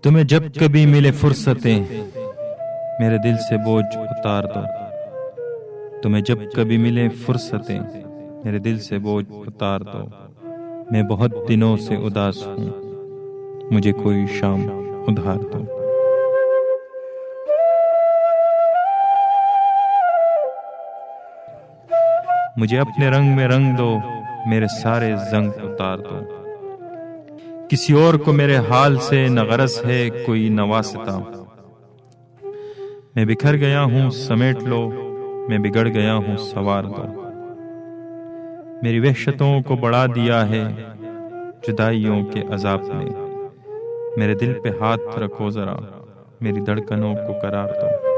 तुम्हें जब कभी मिले फुर्सतें मेरे दिल से बोझ उतार दो। तुम्हें जब कभी मिले फुर्सतें मेरे दिल से बोझ उतार दो। मैं बहुत दिनों से उदास हूँ, मुझे कोई शाम उधार दो। मुझे अपने रंग में रंग दो, मेरे सारे जंग उतार दो। किसी और को मेरे हाल से न गरज है कोई नवासिता। मैं बिखर गया हूँ समेट लो, मैं बिगड़ गया हूँ सवार दो। मेरी वहशतों को बढ़ा दिया है जुदाइयों के अजाब ने। मेरे दिल पे हाथ रखो जरा, मेरी धड़कनों को करार दो।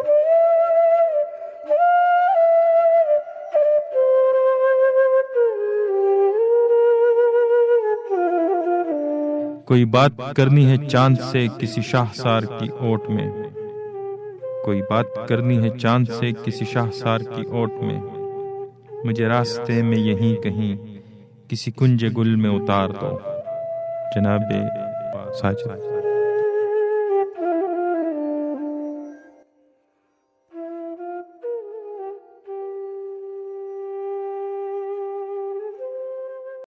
कोई बात करनी है चांद से किसी शाहसार की ओट में। कोई बात करनी है चांद से किसी शाहसार की ओट में। मुझे रास्ते में यहीं कहीं किसी कुंज गुल में उतार दो। जनाबे साजिद।